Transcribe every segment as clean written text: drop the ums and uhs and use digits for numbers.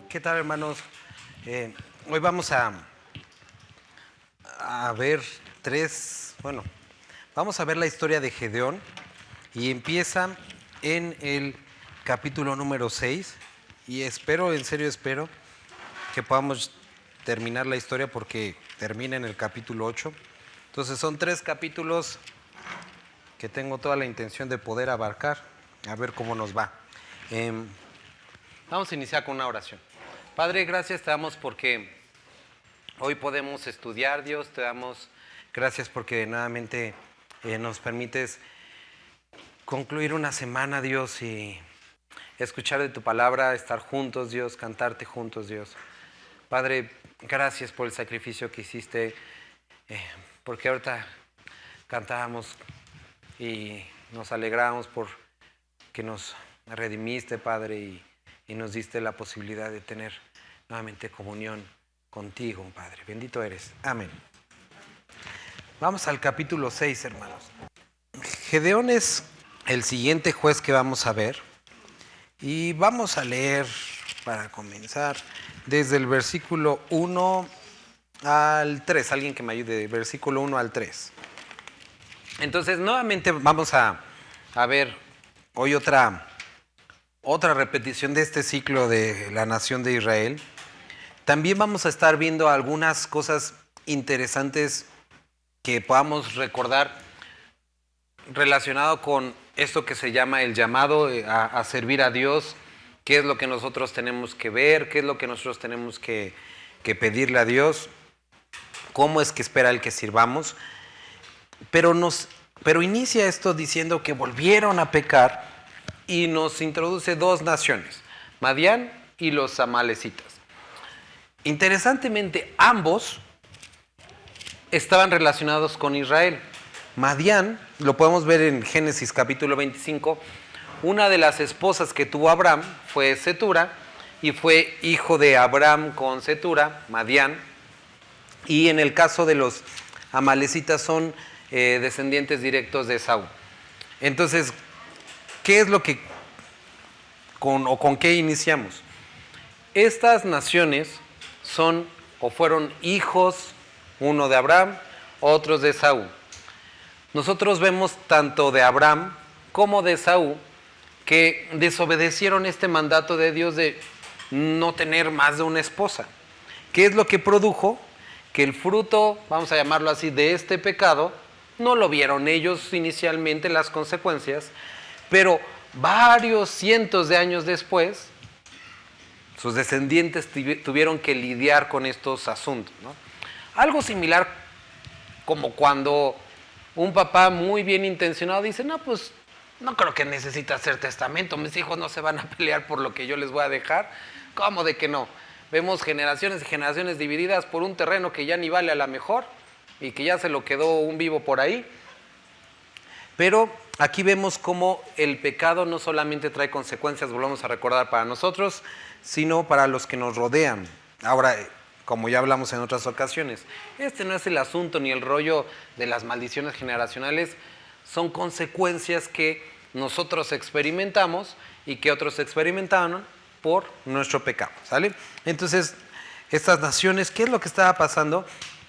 ¿Qué tal, hermanos? Hoy vamos a ver vamos a ver la historia de Gedeón y empieza en el capítulo número 6 y en serio espero que podamos terminar la historia porque termina en el capítulo 8. Entonces son 3 capítulos que tengo toda la intención de poder abarcar, a ver cómo nos va. Vamos a iniciar con una oración. Padre, gracias te damos porque hoy podemos estudiar, Dios, te damos gracias porque nuevamente nos permites concluir una semana, Dios, y escuchar de tu palabra, estar juntos, Dios, cantarte juntos, Dios. Padre, gracias por el sacrificio que hiciste, porque ahorita cantábamos y nos alegramos por que nos redimiste, Padre, y nos diste la posibilidad de tener nuevamente comunión contigo, Padre. Bendito eres. Amén. Vamos al capítulo 6, hermanos. Gedeón es el siguiente juez que vamos a ver. Y vamos a leer, para comenzar, desde el versículo 1 al 3. Alguien que me ayude, versículo 1 al 3. Entonces, nuevamente vamos a ver hoy otra repetición de este ciclo de la nación de Israel. También vamos a estar viendo algunas cosas interesantes que podamos recordar relacionado con esto que se llama el llamado a servir a Dios, qué es lo que nosotros tenemos que ver, qué es lo que nosotros tenemos que pedirle a Dios, cómo es que espera el que sirvamos. Pero inicia esto diciendo que volvieron a pecar y nos introduce 2 naciones, Madián y los amalecitas. Interesantemente, ambos estaban relacionados con Israel. Madián, lo podemos ver en Génesis capítulo 25, una de las esposas que tuvo Abraham fue Cetura, y fue hijo de Abraham con Cetura, Madián, y en el caso de los amalecitas son descendientes directos de Esaú. Entonces, ¿qué es lo que con qué iniciamos? Estas naciones son o fueron hijos, uno de Abraham, otros de Esaú. Nosotros vemos tanto de Abraham como de Esaú que desobedecieron este mandato de Dios de no tener más de una esposa. ¿Qué es lo que produjo? Que el fruto, vamos a llamarlo así, de este pecado, no lo vieron ellos inicialmente las consecuencias, pero varios cientos de años después, sus descendientes tuvieron que lidiar con estos asuntos, ¿no? Algo similar como cuando un papá muy bien intencionado dice, no, pues no creo que necesite hacer testamento, mis hijos no se van a pelear por lo que yo les voy a dejar. ¿Cómo de que no? Vemos generaciones y generaciones divididas por un terreno que ya ni vale a la mejor y que ya se lo quedó un vivo por ahí. Pero aquí vemos cómo el pecado no solamente trae consecuencias, volvamos a recordar, para nosotros, sino para los que nos rodean. Ahora, como ya hablamos en otras ocasiones, este no es el asunto ni el rollo de las maldiciones generacionales, son consecuencias que nosotros experimentamos y que otros experimentaron por nuestro pecado, ¿sale? Entonces, estas naciones, ¿qué es lo que estaba pasando?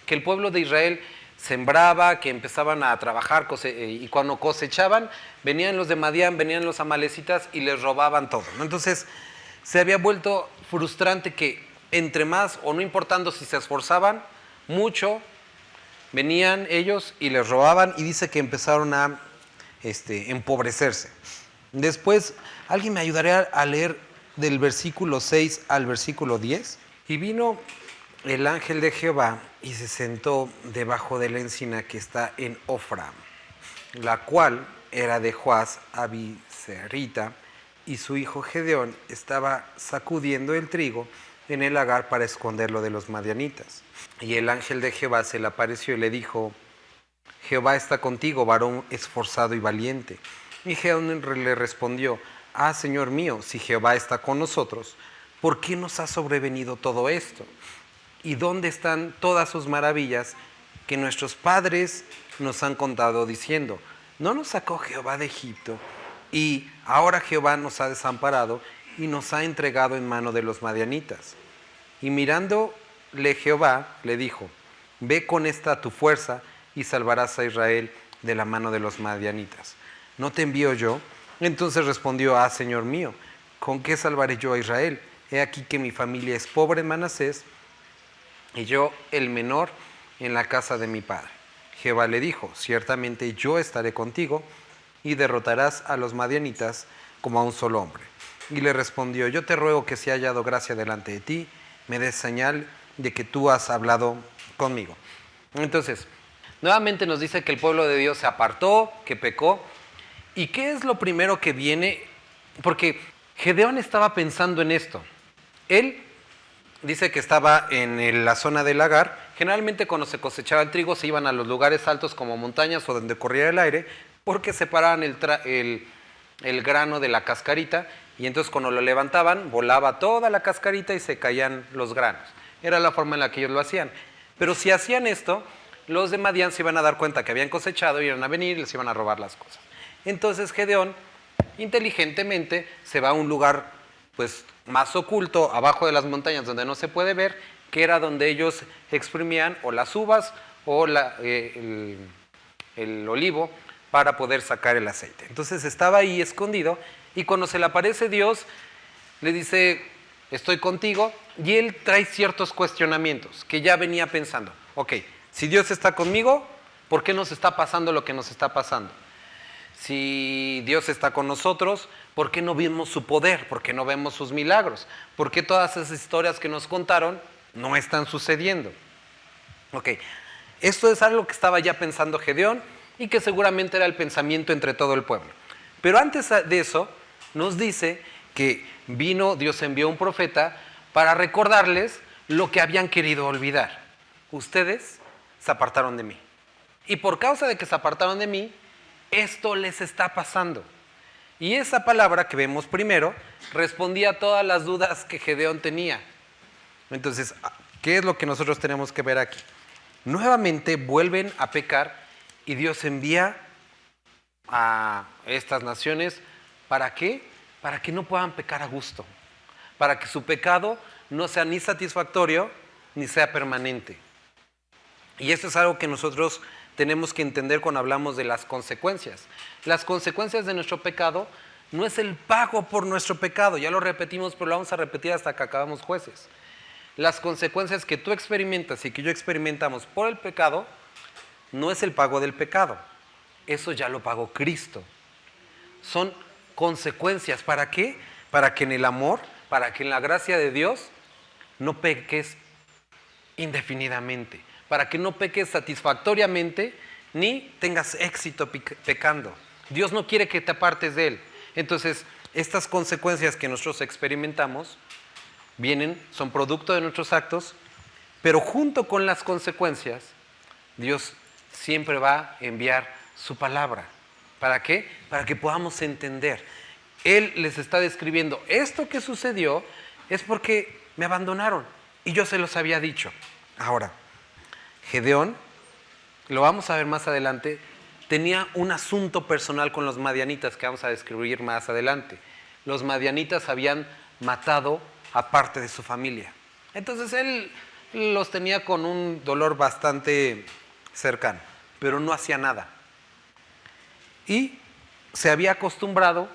Que el pueblo de Israel sembraba, que empezaban a trabajar y cuando cosechaban, venían los de Madián, venían los amalecitas y les robaban todo, ¿no? Entonces, se había vuelto frustrante que entre más, o no importando si se esforzaban mucho, venían ellos y les robaban, y dice que empezaron a empobrecerse. Después, ¿alguien me ayudaría a leer del versículo 6 al versículo 10? Y vino el ángel de Jehová y se sentó debajo de la encina que está en Ofra, la cual era de Joás Abiserrita, y su hijo Gedeón estaba sacudiendo el trigo en el lagar para esconderlo de los madianitas. Y el ángel de Jehová se le apareció y le dijo, Jehová está contigo, varón esforzado y valiente. Y Gedeón le respondió, Señor mío, si Jehová está con nosotros, ¿por qué nos ha sobrevenido todo esto? ¿Y dónde están todas sus maravillas que nuestros padres nos han contado diciendo, ¿no nos sacó Jehová de Egipto Y ahora Jehová nos ha desamparado y nos ha entregado en mano de los madianitas. Y mirándole Jehová, le dijo, ve con esta tu fuerza y salvarás a Israel de la mano de los madianitas. ¿No te envío yo? Entonces respondió, Señor mío, ¿con qué salvaré yo a Israel? He aquí que mi familia es pobre en Manasés y yo el menor en la casa de mi padre. Jehová le dijo, ciertamente yo estaré contigo y derrotarás a los madianitas como a un solo hombre. Y le respondió, yo te ruego que si haya hallado gracia delante de ti, me des señal de que tú has hablado conmigo. Entonces, nuevamente nos dice que el pueblo de Dios se apartó, que pecó. ¿Y qué es lo primero que viene? Porque Gedeón estaba pensando en esto. Él dice que estaba en la zona del lagar. Generalmente cuando se cosechaba el trigo se iban a los lugares altos como montañas o donde corría el aire, porque separaban el grano de la cascarita, y entonces cuando lo levantaban volaba toda la cascarita y se caían los granos. Era la forma en la que ellos lo hacían. Pero si hacían esto, los de Madián se iban a dar cuenta que habían cosechado, iban a venir y les iban a robar las cosas. Entonces Gedeón inteligentemente se va a un lugar pues más oculto, abajo de las montañas donde no se puede ver, que era donde ellos exprimían o las uvas o el olivo para poder sacar el aceite. Entonces estaba ahí escondido, y cuando se le aparece Dios, le dice, estoy contigo, y él trae ciertos cuestionamientos que ya venía pensando. Ok, si Dios está conmigo, ¿por qué nos está pasando lo que nos está pasando? Si Dios está con nosotros, ¿por qué no vemos su poder? ¿Por qué no vemos sus milagros? ¿Por qué todas esas historias que nos contaron no están sucediendo? Ok, esto es algo que estaba ya pensando Gedeón y que seguramente era el pensamiento entre todo el pueblo. Pero antes de eso, nos dice que Dios envió un profeta para recordarles lo que habían querido olvidar. Ustedes se apartaron de mí. Y por causa de que se apartaron de mí, esto les está pasando. Y esa palabra que vemos primero respondía a todas las dudas que Gedeón tenía. Entonces, ¿qué es lo que nosotros tenemos que ver aquí? Nuevamente vuelven a pecar y Dios envía a estas naciones. ¿Para qué? Para que no puedan pecar a gusto. Para que su pecado no sea ni satisfactorio ni sea permanente. Y esto es algo que nosotros tenemos que entender cuando hablamos de las consecuencias. Las consecuencias de nuestro pecado no es el pago por nuestro pecado. Ya lo repetimos, pero lo vamos a repetir hasta que acabamos Jueces. Las consecuencias que tú experimentas y que yo experimentamos por el pecado no es el pago del pecado. Eso ya lo pagó Cristo. Son consecuencias. ¿Para qué? Para que en el amor, para que en la gracia de Dios no peques indefinidamente. Para que no peques satisfactoriamente ni tengas éxito pecando. Dios no quiere que te apartes de Él. Entonces, estas consecuencias que nosotros experimentamos son producto de nuestros actos, pero junto con las consecuencias, Dios siempre va a enviar su palabra. ¿Para qué? Para que podamos entender. Él les está describiendo, esto que sucedió es porque me abandonaron y yo se los había dicho. Ahora, Gedeón, lo vamos a ver más adelante, tenía un asunto personal con los madianitas que vamos a describir más adelante. Los madianitas habían matado a parte de su familia. Entonces él los tenía con un dolor bastante cercano, pero no hacía nada. Y se habían acostumbrado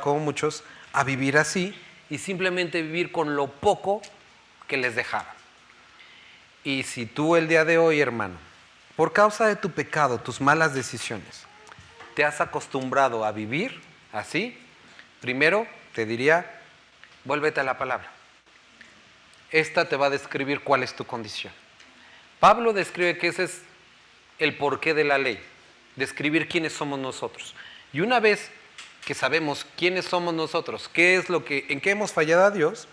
como muchos, a vivir así y simplemente vivir con lo poco que les dejaban. Y si tú el día de hoy, hermano, por causa de tu pecado, tus malas decisiones, te has acostumbrado a vivir así, primero te diría, vuélvete a la palabra. Esta te va a describir cuál es tu condición. Pablo describe que ese es el porqué de la ley, describir quiénes somos nosotros. Y una vez que sabemos quiénes somos nosotros, en qué hemos fallado a Dios,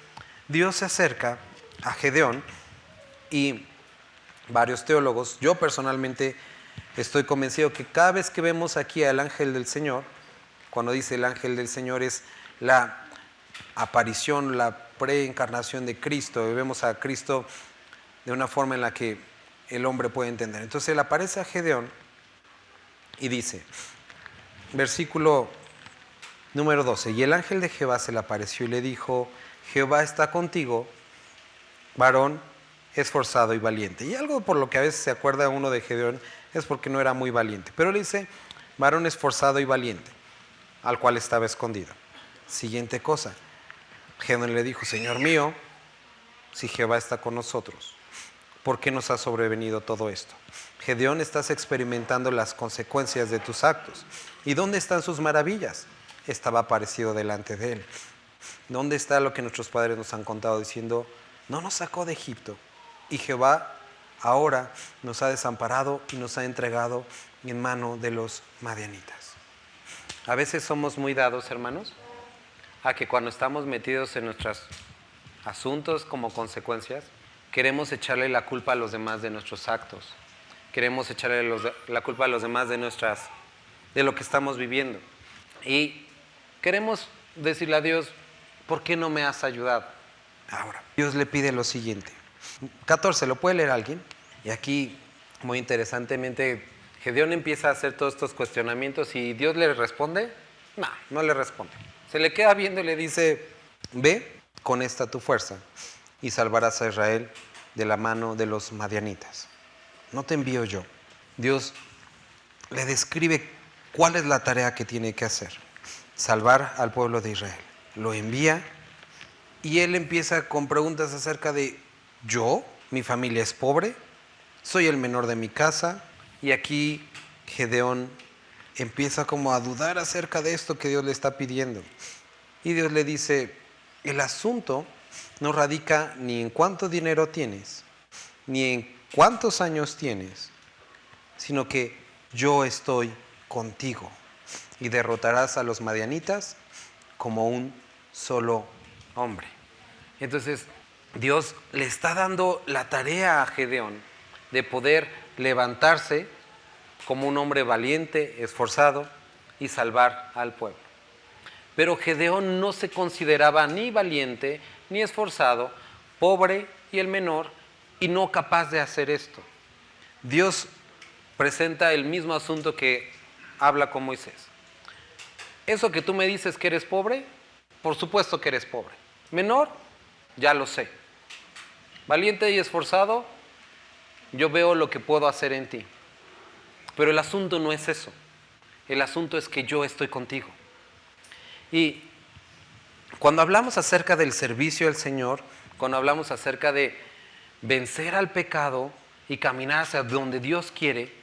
Dios se acerca a Gedeón y varios teólogos, yo personalmente estoy convencido que cada vez que vemos aquí al ángel del Señor, cuando dice el ángel del Señor es la aparición, la preencarnación de Cristo, y vemos a Cristo de una forma en la que el hombre puede entender. Entonces él aparece a Gedeón y dice, versículo Número 12. Y el ángel de Jehová se le apareció y le dijo, Jehová está contigo, varón esforzado y valiente. Y algo por lo que a veces se acuerda uno de Gedeón es porque no era muy valiente. Pero le dice, varón esforzado y valiente, al cual estaba escondido. Siguiente cosa. Gedeón le dijo, Señor mío, si Jehová está con nosotros, ¿por qué nos ha sobrevenido todo esto? Gedeón, estás experimentando las consecuencias de tus actos. ¿Y dónde están sus maravillas? Estaba aparecido delante de él. ¿Dónde está lo que nuestros padres nos han contado diciendo, no nos sacó de Egipto? Y Jehová ahora nos ha desamparado y nos ha entregado en mano de los madianitas. A veces somos muy dados, hermanos, a que cuando estamos metidos en nuestros asuntos como consecuencias, queremos echarle la culpa a los demás de nuestros actos. Queremos echarle la culpa a los demás de lo que estamos viviendo. Y queremos decirle a Dios, ¿por qué no me has ayudado? Ahora, Dios le pide lo siguiente. 14, ¿lo puede leer alguien? Y aquí, muy interesantemente, Gedeón empieza a hacer todos estos cuestionamientos y Dios le responde. No, no le responde. Se le queda viendo y le dice, ve con esta tu fuerza y salvarás a Israel de la mano de los madianitas. No te envío yo. Dios le describe cuál es la tarea que tiene que hacer. Salvar al pueblo de Israel. Lo envía y él empieza con preguntas acerca de, ¿yo? ¿Mi familia es pobre? ¿Soy el menor de mi casa? Y aquí Gedeón empieza como a dudar acerca de esto que Dios le está pidiendo. Y Dios le dice, el asunto no radica ni en cuánto dinero tienes, ni en cuántos años tienes, sino que yo estoy contigo y derrotarás a los madianitas como un solo hombre. Entonces, Dios le está dando la tarea a Gedeón de poder levantarse como un hombre valiente, esforzado y salvar al pueblo. Pero Gedeón no se consideraba ni valiente, ni esforzado, pobre y el menor, y no capaz de hacer esto. Dios presenta el mismo asunto que habla con Moisés. Eso que tú me dices que eres pobre, por supuesto que eres pobre. Menor, ya lo sé. Valiente y esforzado, yo veo lo que puedo hacer en ti. Pero el asunto no es eso. El asunto es que yo estoy contigo. Y cuando hablamos acerca del servicio al Señor, cuando hablamos acerca de vencer al pecado y caminar hacia donde Dios quiere,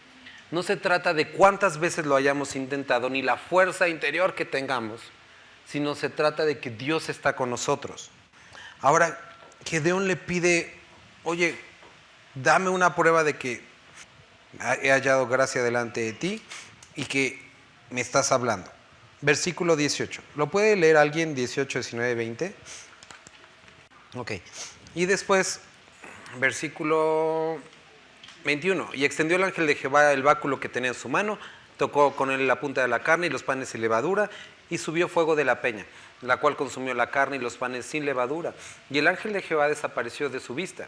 no se trata de cuántas veces lo hayamos intentado, ni la fuerza interior que tengamos, sino se trata de que Dios está con nosotros. Ahora, Gedeón le pide, oye, dame una prueba de que he hallado gracia delante de ti y que me estás hablando. Versículo 18. ¿Lo puede leer alguien? 18, 19, 20. Ok. Y después, versículo 21. Y extendió el ángel de Jehová el báculo que tenía en su mano, tocó con él la punta de la carne y los panes sin levadura, y subió fuego de la peña, la cual consumió la carne y los panes sin levadura. Y el ángel de Jehová desapareció de su vista.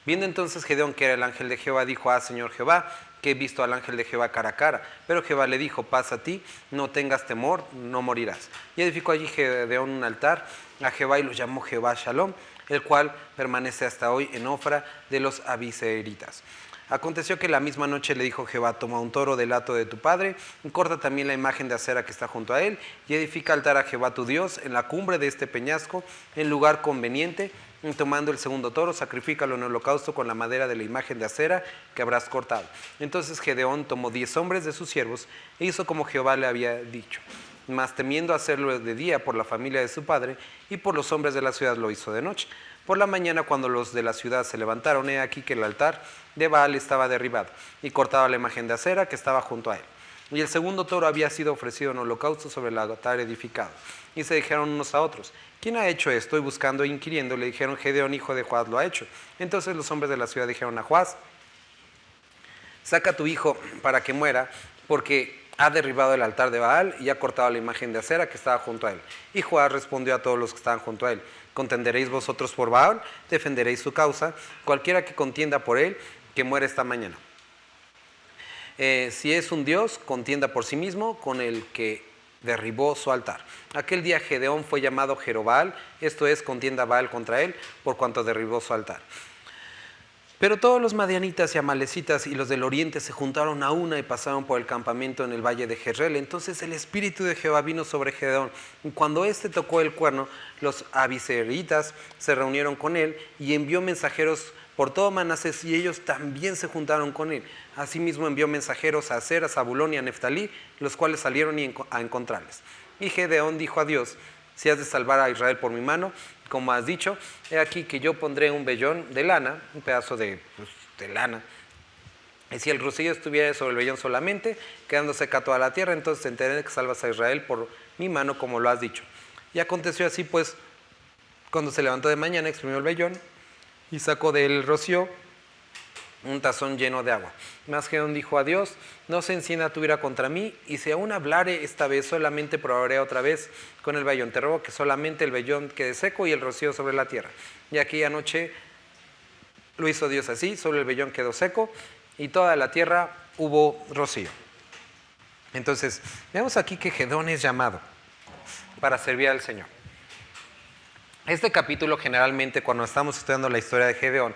Viendo entonces Gedeón que era el ángel de Jehová, dijo, Señor Jehová, que he visto al ángel de Jehová cara a cara. Pero Jehová le dijo, pasa a ti, no tengas temor, no morirás. Y edificó allí Gedeón un altar a Jehová y lo llamó Jehová Shalom, el cual permanece hasta hoy en Ofra de los Abiseritas. Aconteció que la misma noche le dijo Jehová, toma un toro del hato de tu padre, y corta también la imagen de acera que está junto a él, y edifica altar a Jehová tu Dios en la cumbre de este peñasco, en lugar conveniente, y tomando el segundo toro, sacrifícalo en holocausto con la madera de la imagen de acera que habrás cortado. Entonces Gedeón tomó 10 hombres de sus siervos, e hizo como Jehová le había dicho. Mas temiendo hacerlo de día por la familia de su padre y por los hombres de la ciudad, lo hizo de noche. Por la mañana, cuando los de la ciudad se levantaron, he aquí que el altar de Baal estaba derribado y cortaba la imagen de acera que estaba junto a él. Y el segundo toro había sido ofrecido en holocausto sobre el altar edificado. Y se dijeron unos a otros, ¿quién ha hecho esto? Y buscando e inquiriendo, le dijeron, Gedeón, hijo de Joás, lo ha hecho. Entonces los hombres de la ciudad dijeron a Joás, saca a tu hijo para que muera, porque ha derribado el altar de Baal y ha cortado la imagen de acera que estaba junto a él. Y Joás respondió a todos los que estaban junto a él, ¿contenderéis vosotros por Baal? ¿Defenderéis su causa? Cualquiera que contienda por él, que muera esta mañana. Si es un Dios, contienda por sí mismo con el que derribó su altar. Aquel día Gedeón fue llamado Jerobal, esto es, contienda Baal contra él, por cuanto derribó su altar. Pero todos los madianitas y amalecitas y los del oriente se juntaron a una y pasaron por el campamento en el valle de Jezreel. Entonces el espíritu de Jehová vino sobre Gedeón. Y cuando éste tocó el cuerno, los abiseritas se reunieron con él y envió mensajeros por todo Manasés, y ellos también se juntaron con él. Asimismo envió mensajeros a Aser, a Zabulón y a Neftalí, los cuales salieron a encontrarles. Y Gedeón dijo a Dios: si has de salvar a Israel por mi mano, como has dicho, he aquí que yo pondré un vellón de lana, un pedazo de lana, y si el rocío estuviera sobre el vellón solamente, quedando seca toda la tierra, entonces entenderé que salvas a Israel por mi mano, como lo has dicho. Y aconteció así, pues, cuando se levantó de mañana, exprimió el vellón y sacó del rocío un tazón lleno de agua. Mas Gedeón dijo a Dios: no se encienda tu ira contra mí, y si aún hablare esta vez, solamente probaré otra vez con el vellón. Te ruego que solamente el vellón quede seco y el rocío sobre la tierra. Y aquella noche lo hizo Dios así, solo el vellón quedó seco y toda la tierra hubo rocío. Entonces, vemos aquí que Gedeón es llamado para servir al Señor. Este capítulo, generalmente cuando estamos estudiando la historia de Gedeón,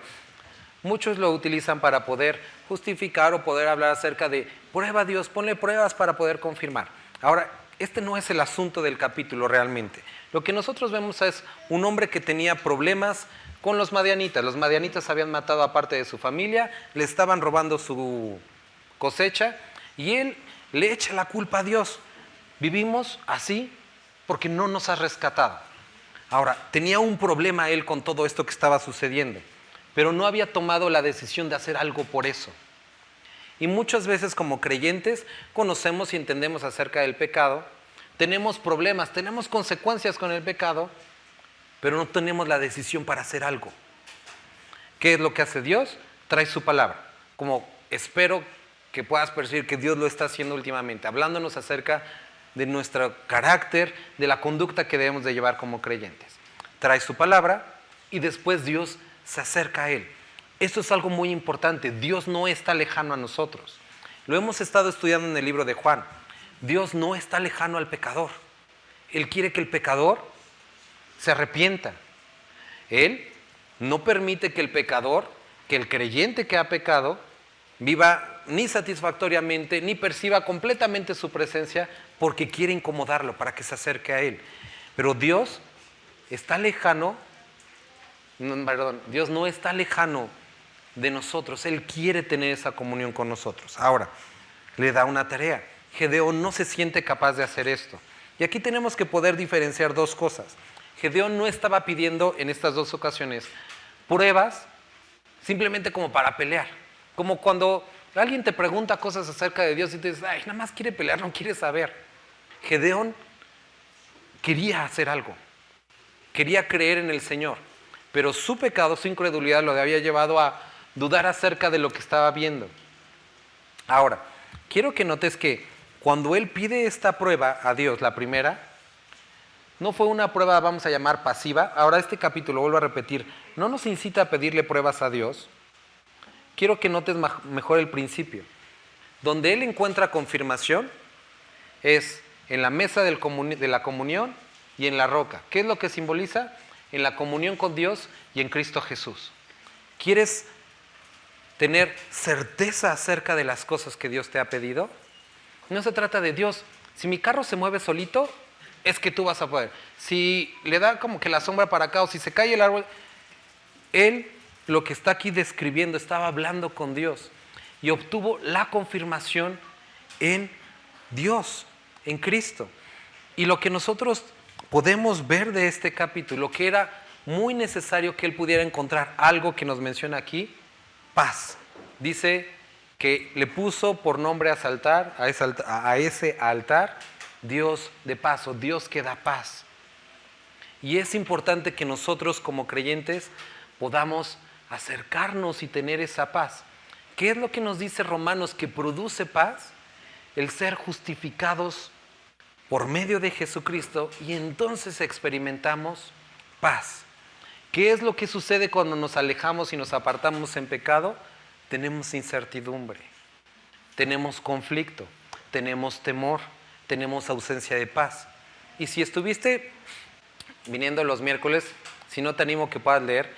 muchos lo utilizan para poder justificar o poder hablar acerca de prueba a Dios, ponle pruebas para poder confirmar. Ahora, este no es el asunto del capítulo realmente. Lo que nosotros vemos es un hombre que tenía problemas con los madianitas. Los madianitas habían matado a parte de su familia, le estaban robando su cosecha y él le echa la culpa a Dios. Vivimos así porque no nos has rescatado. Ahora, tenía un problema él con todo esto que estaba sucediendo, pero no había tomado la decisión de hacer algo por eso. Y muchas veces como creyentes conocemos y entendemos acerca del pecado, tenemos problemas, tenemos consecuencias con el pecado, pero no tenemos la decisión para hacer algo. ¿Qué es lo que hace Dios? Trae su palabra. Como espero que puedas percibir que Dios lo está haciendo últimamente, hablándonos acerca de nuestro carácter, de la conducta que debemos de llevar como creyentes. Trae su palabra y después Dios se acerca a él. Esto es algo muy importante. Dios no está lejano a nosotros. Lo hemos estado estudiando en el libro de Juan. Dios no está lejano al pecador. Él quiere que el pecador se arrepienta. Él no permite que el pecador, que el creyente que ha pecado, viva ni satisfactoriamente, ni perciba completamente su presencia, porque quiere incomodarlo para que se acerque a él. Pero Dios está lejano. Dios no está lejano de nosotros. Él quiere tener esa comunión con nosotros. Ahora, le da una tarea. Gedeón no se siente capaz de hacer esto. Y aquí tenemos que poder diferenciar dos cosas. Gedeón no estaba pidiendo en estas dos ocasiones pruebas simplemente como para pelear. Como cuando alguien te pregunta cosas acerca de Dios y te dices: ay, nada más quiere pelear, no quiere saber. Gedeón quería hacer algo. Quería creer en el Señor. Pero su pecado, su incredulidad lo había llevado a dudar acerca de lo que estaba viendo. Ahora, quiero que notes que cuando él pide esta prueba a Dios, la primera, no fue una prueba, vamos a llamar pasiva. Ahora este capítulo, vuelvo a repetir, no nos incita a pedirle pruebas a Dios. Quiero que notes mejor el principio. Donde él encuentra confirmación es en la mesa de la comunión y en la roca. ¿Qué es lo que simboliza? En la comunión con Dios y en Cristo Jesús. ¿Quieres tener certeza acerca de las cosas que Dios te ha pedido? No se trata de Dios. Si mi carro se mueve solito, es que tú vas a poder. Si le da como que la sombra para acá o si se cae el árbol, él lo que está aquí describiendo, estaba hablando con Dios y obtuvo la confirmación en Dios, en Cristo. Y lo que nosotros podemos ver de este capítulo, que era muy necesario que él pudiera encontrar algo que nos menciona aquí: paz. Dice que le puso por nombre a ese altar Dios de paz, o Dios que da paz. Y es importante que nosotros como creyentes podamos acercarnos y tener esa paz. ¿Qué es lo que nos dice Romanos que produce paz? El ser justificados por medio de Jesucristo, y entonces experimentamos paz. ¿Qué es lo que sucede cuando nos alejamos y nos apartamos en pecado? Tenemos incertidumbre, tenemos conflicto, tenemos temor, tenemos ausencia de paz. Y si estuviste viniendo los miércoles, si no te animo que puedas leer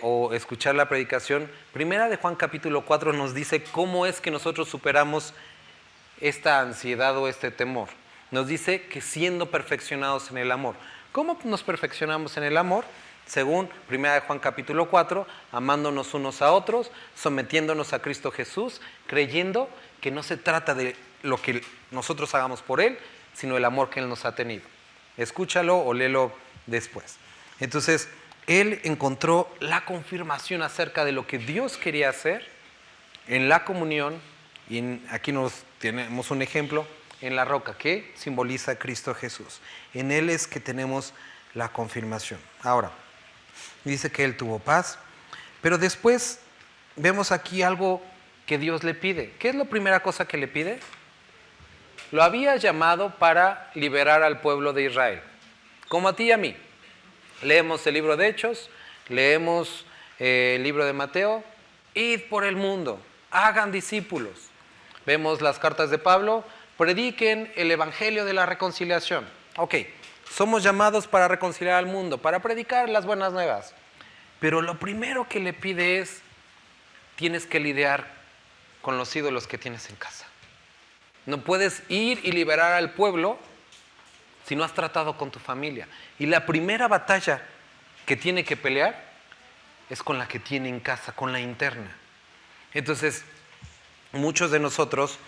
o escuchar la predicación, Primera de Juan capítulo 4 nos dice cómo es que nosotros superamos esta ansiedad o este temor. Nos dice que siendo perfeccionados en el amor. ¿Cómo nos perfeccionamos en el amor? Según 1 Juan capítulo 4, amándonos unos a otros, sometiéndonos a Cristo Jesús, creyendo que no se trata de lo que nosotros hagamos por Él, sino el amor que Él nos ha tenido. Escúchalo o léelo después. Entonces, Él encontró la confirmación acerca de lo que Dios quería hacer en la comunión, y aquí tenemos un ejemplo, en la roca, que simboliza a Cristo Jesús. En Él es que tenemos la confirmación. Ahora, dice que Él tuvo paz, pero después vemos aquí algo que Dios le pide. ¿Qué es la primera cosa que le pide? Lo había llamado para liberar al pueblo de Israel, como a ti y a mí. Leemos el libro de Hechos, leemos el libro de Mateo, id por el mundo, hagan discípulos. Vemos las cartas de Pablo, prediquen el evangelio de la reconciliación. Ok, somos llamados para reconciliar al mundo, para predicar las buenas nuevas. Pero lo primero que le pide es, tienes que lidiar con los ídolos que tienes en casa. No puedes ir y liberar al pueblo si no has tratado con tu familia. Y la primera batalla que tiene que pelear es con la que tiene en casa, con la interna. Entonces, muchos de nosotros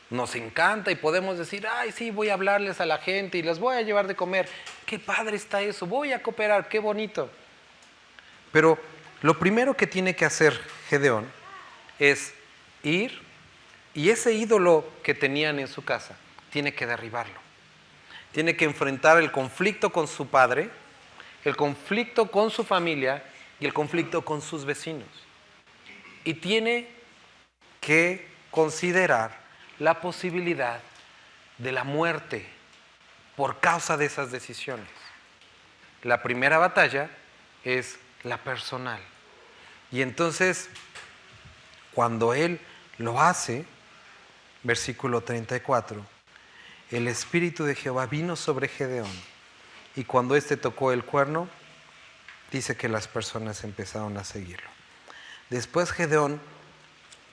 nos encanta y podemos decir, ay, sí, voy a hablarles a la gente y les voy a llevar de comer. Qué padre está eso, voy a cooperar, qué bonito. Pero lo primero que tiene que hacer Gedeón es ir y ese ídolo que tenían en su casa, tiene que derribarlo. Tiene que enfrentar el conflicto con su padre, el conflicto con su familia y el conflicto con sus vecinos. Y tiene que considerar la posibilidad de la muerte por causa de esas decisiones. La primera batalla es la personal. Y entonces, cuando él lo hace, versículo 34, el Espíritu de Jehová vino sobre Gedeón, y cuando éste tocó el cuerno, dice que las personas empezaron a seguirlo. Después Gedeón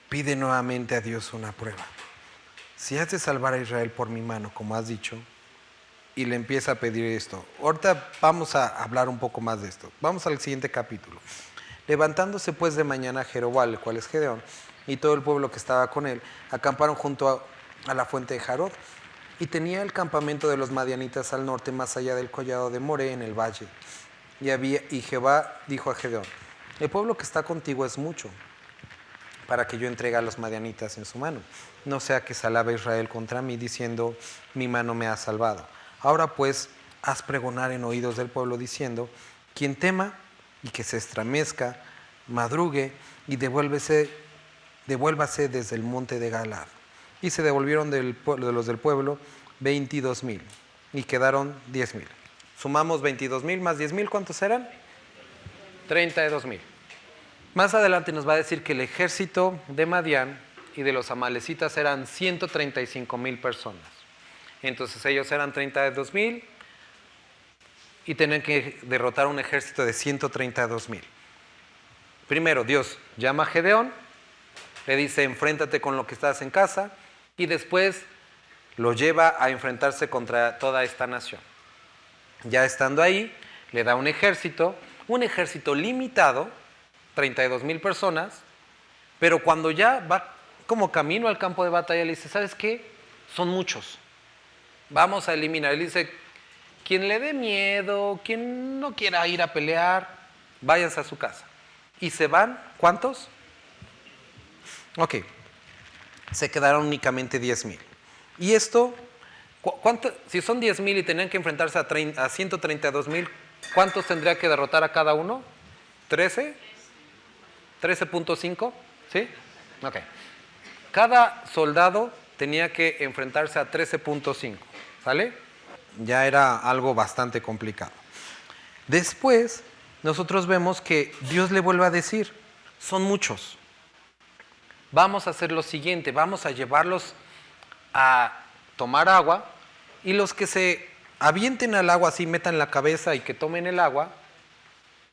pide nuevamente a Dios una prueba. Si has de salvar a Israel por mi mano, como has dicho, y le empieza a pedir esto. Ahorita vamos a hablar un poco más de esto. Vamos al siguiente capítulo. Levantándose pues de mañana Jerobal, el cual es Gedeón, y todo el pueblo que estaba con él, acamparon junto a la fuente de Jarod, y tenía el campamento de los madianitas al norte, más allá del collado de Moré, en el valle. Y Jehová dijo a Gedeón, el pueblo que está contigo es mucho, para que yo entregue a los madianitas en su mano. No sea que se alabe Israel contra mí, diciendo, mi mano me ha salvado. Ahora pues, haz pregonar en oídos del pueblo, diciendo, quien tema y que se estremezca, madrugue y devuélvase desde el monte de Galaad. Y se devolvieron de los del pueblo 22,000 y quedaron 10,000. Sumamos 22,000 más 10,000, ¿cuántos eran? 32,000. Más adelante nos va a decir que el ejército de Madián y de los amalecitas eran 135,000 personas. Entonces ellos eran 32,000 y tenían que derrotar un ejército de 132,000. Primero Dios llama a Gedeón, le dice enfréntate con lo que estás en casa, y después lo lleva a enfrentarse contra toda esta nación. Ya estando ahí, le da un ejército limitado, 32,000 personas, pero cuando ya va como camino al campo de batalla, le dice, ¿sabes qué? Son muchos. Vamos a eliminar. Él dice, quien le dé miedo, quien no quiera ir a pelear, váyanse a su casa. Y se van, ¿cuántos? Ok, se quedaron únicamente 10,000. Y esto, si son 10,000 y tenían que enfrentarse a 132,000, ¿cuántos tendría que derrotar a cada uno? ¿13? ¿13.5? ¿Sí? Ok. Cada soldado tenía que enfrentarse a 13.5, ¿sale? Ya era algo bastante complicado. Después, nosotros vemos que Dios le vuelve a decir, son muchos. Vamos a hacer lo siguiente, vamos a llevarlos a tomar agua, y los que se avienten al agua así, metan la cabeza y que tomen el agua,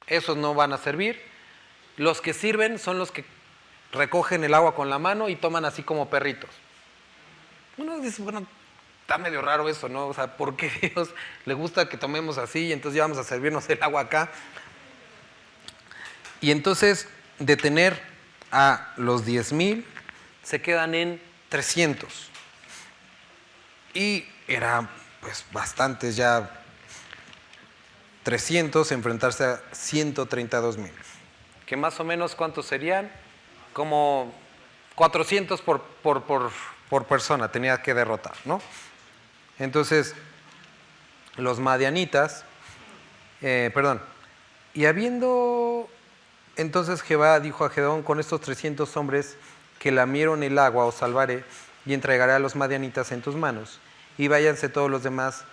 esos no van a servir. Los que sirven son los que recogen el agua con la mano y toman así como perritos. Uno dice, bueno, está medio raro eso, ¿no? O sea, ¿por qué Dios le gusta que tomemos así y entonces ya vamos a servirnos el agua acá? Y entonces, de tener a los 10,000, se quedan en 300. Y era, pues, bastantes ya, 300 enfrentarse a 132,000. Que más o menos, ¿cuántos serían? Como 400 por persona tenía que derrotar, ¿no? Entonces, los madianitas, y habiendo, entonces Jehová dijo a Gedeón, con estos 300 hombres que lamieron el agua os salvaré, y entregaré a los madianitas en tus manos, y váyanse todos los demás,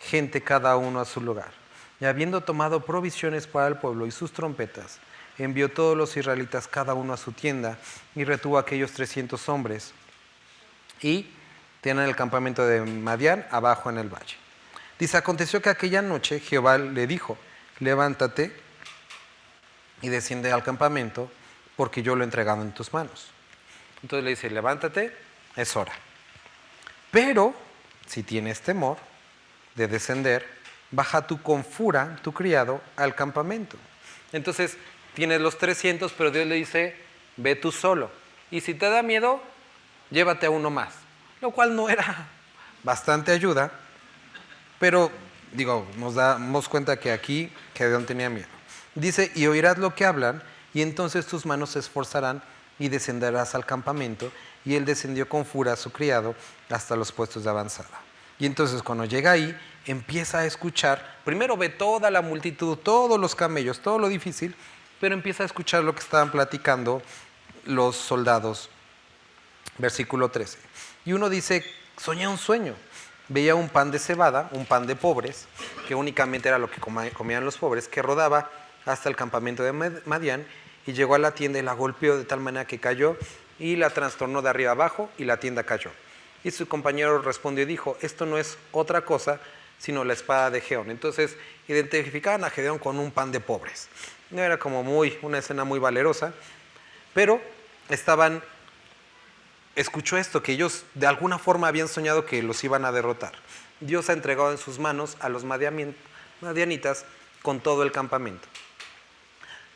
gente cada uno a su lugar. Y habiendo tomado provisiones para el pueblo y sus trompetas, envió todos los israelitas cada uno a su tienda, y retuvo a aquellos 300 hombres, y tienen el campamento de Madián abajo en el valle. Dice, aconteció que aquella noche Jehová le dijo, levántate y desciende al campamento, porque yo lo he entregado en tus manos. Entonces le dice, levántate, es hora. Pero, si tienes temor de descender, baja tú con fura, tu criado, al campamento. Entonces, tienes los 300, pero Dios le dice, ve tú solo. Y si te da miedo, llévate a uno más. Lo cual no era bastante ayuda, pero, nos damos cuenta que aquí Gedeón tenía miedo. Dice, y oirás lo que hablan, y entonces tus manos se esforzarán, y descenderás al campamento. Y él descendió con fura a su criado hasta los puestos de avanzada. Y entonces cuando llega ahí, empieza a escuchar, primero ve toda la multitud, todos los camellos, todo lo difícil, pero empieza a escuchar lo que estaban platicando los soldados. Versículo 13. Y uno dice, soñé un sueño. Veía un pan de cebada, un pan de pobres, que únicamente era lo que comían los pobres, que rodaba hasta el campamento de Madián, y llegó a la tienda y la golpeó de tal manera que cayó, y la trastornó de arriba abajo, y la tienda cayó. Y su compañero respondió y dijo, esto no es otra cosa, sino la espada de Gedeón. Entonces, identificaban a Gedeón con un pan de pobres. No era como una escena muy valerosa, pero escuchó esto, que ellos de alguna forma habían soñado que los iban a derrotar. Dios ha entregado en sus manos a los madianitas con todo el campamento.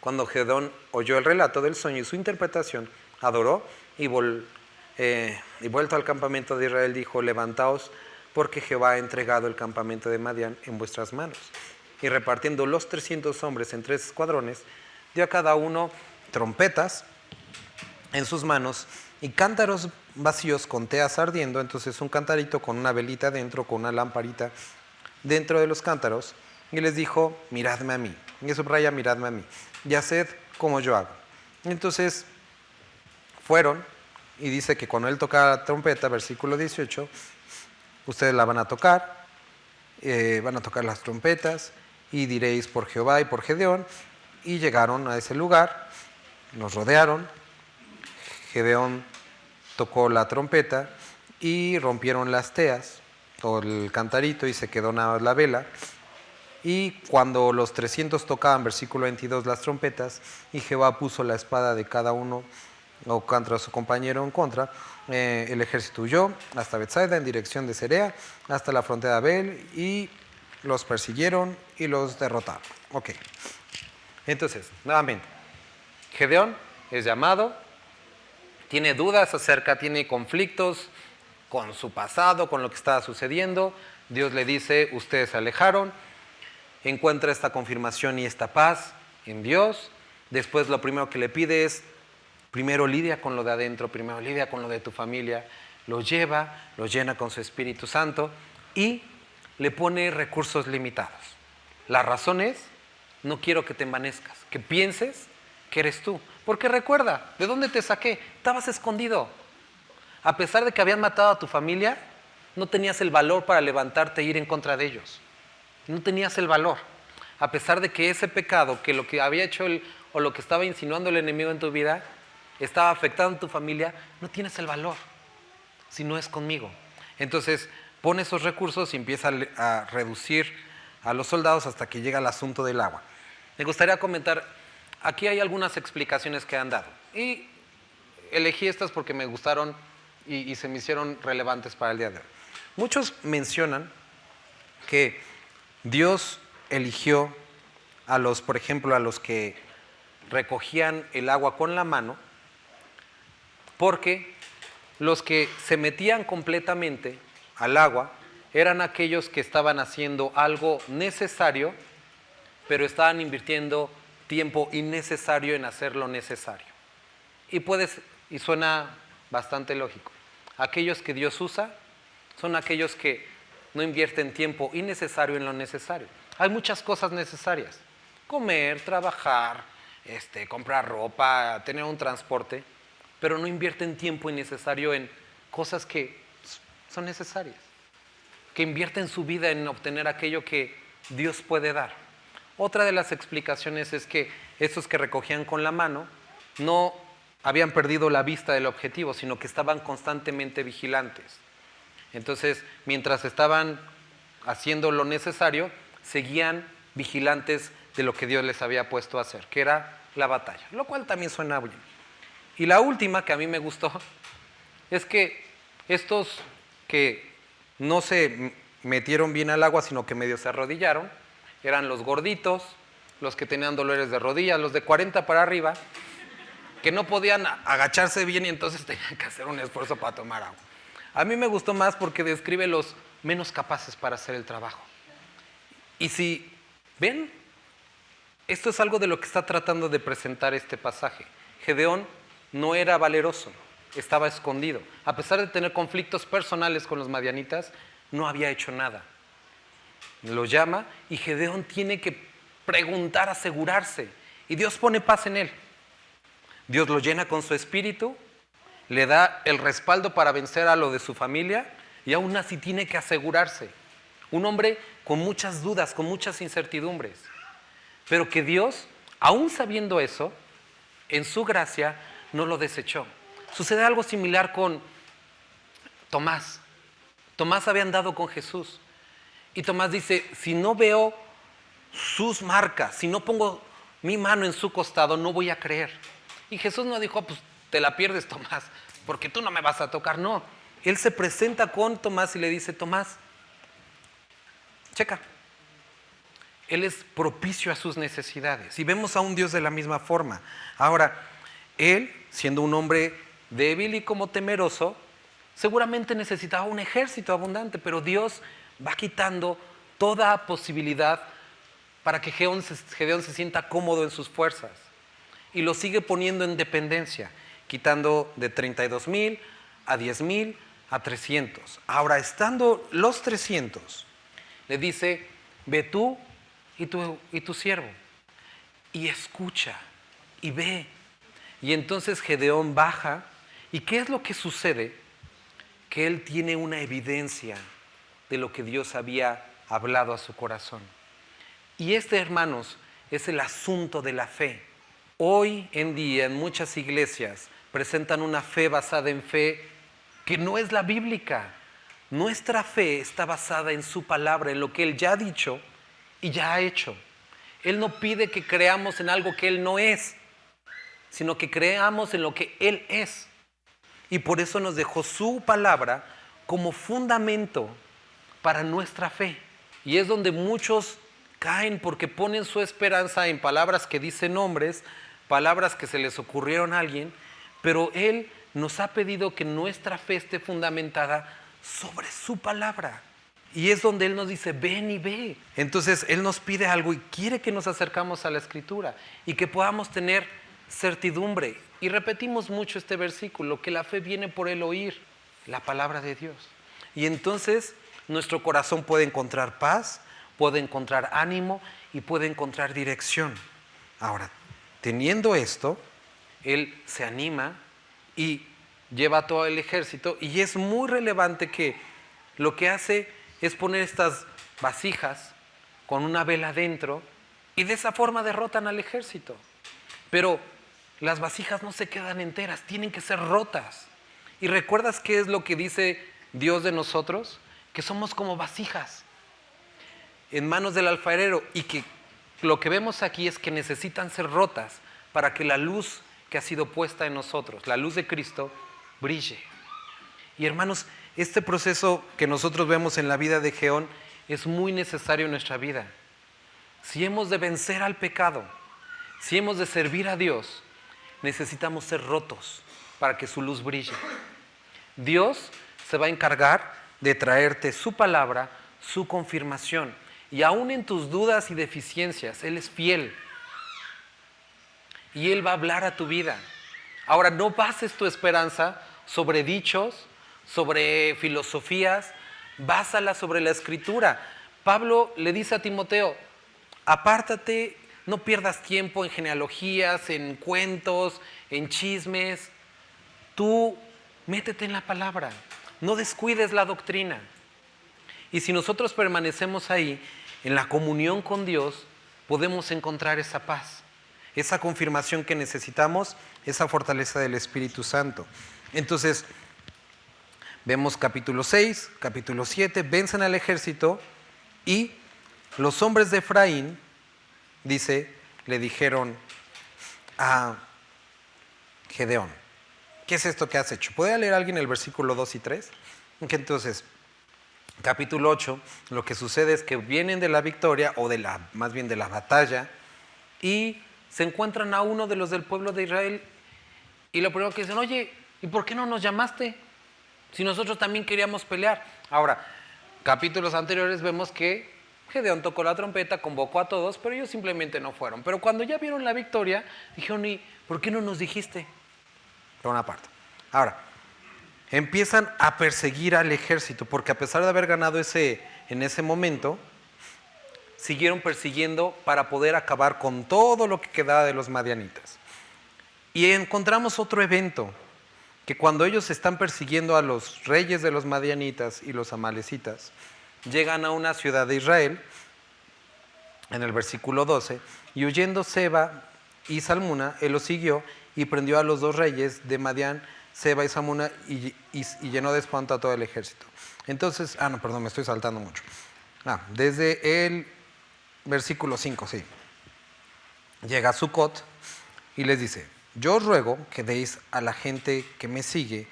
Cuando Gedeón oyó el relato del sueño y su interpretación, adoró y vuelto al campamento de Israel dijo, levantaos, porque Jehová ha entregado el campamento de Madián en vuestras manos. Y repartiendo los 300 hombres en 3 escuadrones, dio a cada uno trompetas en sus manos y cántaros vacíos con teas ardiendo. Entonces un cantarito con una velita dentro, con una lamparita dentro de los cántaros, y les dijo, miradme a mí. Y subraya, miradme a mí, y haced como yo hago. Entonces fueron, y dice que cuando él tocara la trompeta, versículo 18, ustedes la van a tocar las trompetas, y diréis por Jehová y por Gedeón. Y llegaron a ese lugar, nos rodearon, Gedeón tocó la trompeta, y rompieron las teas, o el cantarito, y se quedó nada más la vela. Y cuando los 300 tocaban, versículo 22, las trompetas, y Jehová puso la espada de cada uno o contra su compañero en contra, el ejército huyó hasta Betsaida en dirección de Cerea, hasta la frontera de Abel, y los persiguieron y los derrotaron. Ok. Entonces, nuevamente, Gedeón es llamado, tiene dudas tiene conflictos con su pasado, con lo que estaba sucediendo. Dios le dice, ustedes se alejaron. Encuentra esta confirmación y esta paz en Dios. Después lo primero que le pide es, primero lidia con lo de adentro, primero lidia con lo de tu familia, lo llena con su Espíritu Santo y le pone recursos limitados. La razón es, no quiero que te envanezcas, que pienses que eres tú. Porque recuerda, ¿de dónde te saqué? Estabas escondido. A pesar de que habían matado a tu familia, no tenías el valor para levantarte e ir en contra de ellos. No tenías el valor. A pesar de que ese pecado, que lo que había hecho o lo que estaba insinuando el enemigo en tu vida, estaba afectando a tu familia, no tienes el valor si no es conmigo. Entonces pone esos recursos y empieza a reducir a los soldados hasta que llega al asunto del agua. Me gustaría comentar, aquí hay algunas explicaciones que han dado. Y elegí estas porque me gustaron y se me hicieron relevantes para el día de hoy. Muchos mencionan que Dios eligió a los, por ejemplo, a los que recogían el agua con la mano, porque los que se metían completamente al agua eran aquellos que estaban haciendo algo necesario, pero estaban invirtiendo tiempo innecesario en hacer lo necesario. Y suena bastante lógico. Aquellos que Dios usa son aquellos que no invierten tiempo innecesario en lo necesario. Hay muchas cosas necesarias. Comer, trabajar, comprar ropa, tener un transporte, pero no invierten tiempo innecesario en cosas que son necesarias. Que invierten su vida en obtener aquello que Dios puede dar. Otra de las explicaciones es que estos que recogían con la mano no habían perdido la vista del objetivo, sino que estaban constantemente vigilantes. Entonces, mientras estaban haciendo lo necesario, seguían vigilantes de lo que Dios les había puesto a hacer, que era la batalla, lo cual también suena bien. Y la última, que a mí me gustó, es que estos que no se metieron bien al agua, sino que medio se arrodillaron, eran los gorditos, los que tenían dolores de rodillas, los de 40 para arriba, que no podían agacharse bien y entonces tenían que hacer un esfuerzo para tomar agua. A mí me gustó más porque describe los menos capaces para hacer el trabajo. Y si ven, esto es algo de lo que está tratando de presentar este pasaje. Gedeón no era valeroso, estaba escondido. A pesar de tener conflictos personales con los madianitas, no había hecho nada. Lo llama y Gedeón tiene que preguntar, asegurarse. Y Dios pone paz en él. Dios lo llena con su espíritu, le da el respaldo para vencer a lo de su familia y aún así tiene que asegurarse. Un hombre con muchas dudas, con muchas incertidumbres. Pero que Dios, aún sabiendo eso, en su gracia no lo desechó. Sucede algo similar con Tomás. Tomás había andado con Jesús. Y Tomás dice, si no veo sus marcas, si no pongo mi mano en su costado, no voy a creer. Y Jesús no dijo, pues te la pierdes, Tomás, porque tú no me vas a tocar. No, Él se presenta con Tomás y le dice, Tomás, checa. Él es propicio a sus necesidades. Y vemos a un Dios de la misma forma. Ahora, Él, siendo un hombre débil y como temeroso, seguramente necesitaba un ejército abundante, pero Dios va quitando toda posibilidad para que Gedeón se sienta cómodo en sus fuerzas. Y lo sigue poniendo en dependencia, quitando de 32,000 a 10,000 a 300. Ahora, estando los 300, le dice, ve tú y tu siervo, y escucha, y ve. Y entonces Gedeón baja, ¿y qué es lo que sucede? Que él tiene una evidencia de lo que Dios había hablado a su corazón. Y hermanos, es el asunto de la fe. Hoy en día en muchas iglesias presentan una fe basada en fe que no es la bíblica. Nuestra fe está basada en su palabra, en lo que Él ya ha dicho y ya ha hecho. Él no pide que creamos en algo que Él no es, sino que creamos en lo que Él es. Y por eso nos dejó su palabra como fundamento para nuestra fe. Y es donde muchos caen porque ponen su esperanza en palabras que dicen hombres, palabras que se les ocurrieron a alguien, pero Él nos ha pedido que nuestra fe esté fundamentada sobre su palabra. Y es donde Él nos dice, ven y ve. Entonces Él nos pide algo y quiere que nos acercamos a la Escritura y que podamos tener certidumbre. Y repetimos mucho este versículo, que la fe viene por el oír la palabra de Dios. Y entonces nuestro corazón puede encontrar paz, puede encontrar ánimo y puede encontrar dirección. Ahora, teniendo esto, Él se anima y lleva a todo el ejército, y es muy relevante que lo que hace es poner estas vasijas con una vela dentro y de esa forma derrotan al ejército. Pero las vasijas no se quedan enteras, tienen que ser rotas. ¿Y recuerdas qué es lo que dice Dios de nosotros, que somos como vasijas en manos del alfarero y que lo que vemos aquí es que necesitan ser rotas para que la luz que ha sido puesta en nosotros, la luz de Cristo, brille. Y hermanos, este proceso que nosotros vemos en la vida de Gedeón es muy necesario en nuestra vida. Si hemos de vencer al pecado, si hemos de servir a Dios, necesitamos ser rotos para que su luz brille. Dios se va a encargar de traerte su palabra, su confirmación. Y aún en tus dudas y deficiencias, Él es fiel. Y Él va a hablar a tu vida. Ahora, no bases tu esperanza sobre dichos, sobre filosofías, básala sobre la Escritura. Pablo le dice a Timoteo, apártate, no pierdas tiempo en genealogías, en cuentos, en chismes. Tú métete en la palabra, no descuides la doctrina. Y si nosotros permanecemos ahí, en la comunión con Dios, podemos encontrar esa paz, esa confirmación que necesitamos, esa fortaleza del Espíritu Santo. Entonces, vemos capítulo 6, capítulo 7, vencen al ejército y los hombres de Efraín, dice, le dijeron a Gedeón, ¿qué es esto que has hecho? ¿Puede leer alguien el versículo 2 y 3? Que entonces, capítulo 8, lo que sucede es que vienen de la victoria, o más bien de la batalla, y se encuentran a uno de los del pueblo de Israel, y lo primero que dicen, oye, ¿y por qué no nos llamaste? Si nosotros también queríamos pelear. Ahora, capítulos anteriores vemos que Gedeón tocó la trompeta, convocó a todos, pero ellos simplemente no fueron. Pero cuando ya vieron la victoria, dijeron, ¿y por qué no nos dijiste? Por una parte. Ahora, empiezan a perseguir al ejército, porque a pesar de haber ganado en ese momento, siguieron persiguiendo para poder acabar con todo lo que quedaba de los madianitas. Y encontramos otro evento, que cuando ellos están persiguiendo a los reyes de los madianitas y los amalecitas, llegan a una ciudad de Israel, en el versículo 12, y huyendo Seba y Salmuna, él los siguió y prendió a los dos reyes de Madián, Seba y Salmuna, y llenó de espanto a todo el ejército. Entonces, me estoy saltando mucho. Desde el versículo 5, sí. Llega a Sucot y les dice, yo os ruego que deis a la gente que me sigue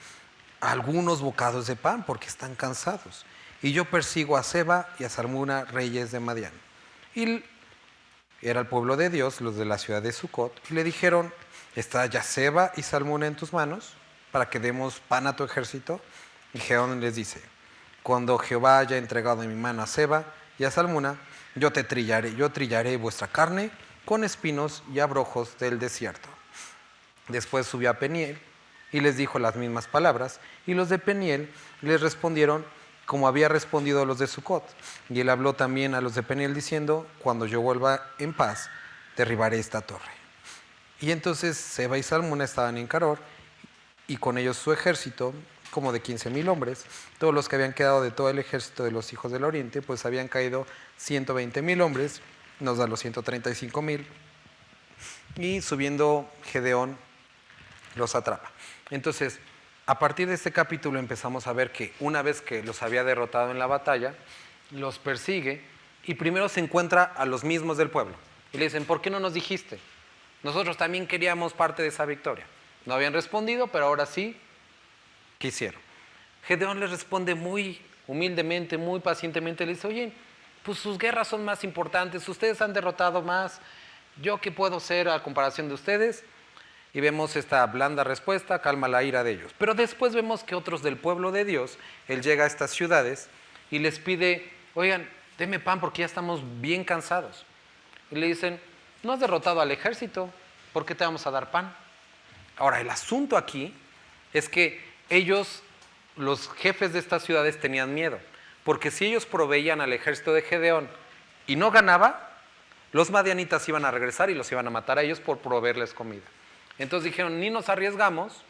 algunos bocados de pan, porque están cansados. Y yo persigo a Seba y a Salmuna, reyes de Madián. Y era el pueblo de Dios, los de la ciudad de Sucot, y le dijeron, ¿está ya Seba y Salmuna en tus manos, para que demos pan a tu ejército? Y Gedeón les dice, cuando Jehová haya entregado en mi mano a Seba y a Salmuna, yo trillaré vuestra carne con espinos y abrojos del desierto. Después subió a Peniel y les dijo las mismas palabras, y los de Peniel les respondieron como había respondido a los de Sucot. Y él habló también a los de Peniel diciendo, cuando yo vuelva en paz, derribaré esta torre. Y entonces Seba y Salmuna estaban en Caror, y con ellos su ejército, como de 15,000 hombres. Todos los que habían quedado de todo el ejército de los hijos del oriente, pues habían caído 120,000 hombres, nos da los 135,000. Y subiendo Gedeón los atrapa. Entonces, a partir de este capítulo empezamos a ver que una vez que los había derrotado en la batalla, los persigue y primero se encuentra a los mismos del pueblo. Y le dicen, ¿por qué no nos dijiste? Nosotros también queríamos parte de esa victoria. No habían respondido, pero ahora sí quisieron. Gedeón les responde muy humildemente, muy pacientemente, le dice, oye, pues sus guerras son más importantes, ustedes han derrotado más, ¿yo qué puedo hacer a comparación de ustedes? Y vemos esta blanda respuesta, calma la ira de ellos. Pero después vemos que otros del pueblo de Dios, él llega a estas ciudades y les pide, oigan, denme pan porque ya estamos bien cansados. Y le dicen, no has derrotado al ejército, ¿por qué te vamos a dar pan? Ahora, el asunto aquí es que ellos, los jefes de estas ciudades, tenían miedo. Porque si ellos proveían al ejército de Gedeón y no ganaba, los madianitas iban a regresar y los iban a matar a ellos por proveerles comida. Entonces dijeron, ni nos arriesgamos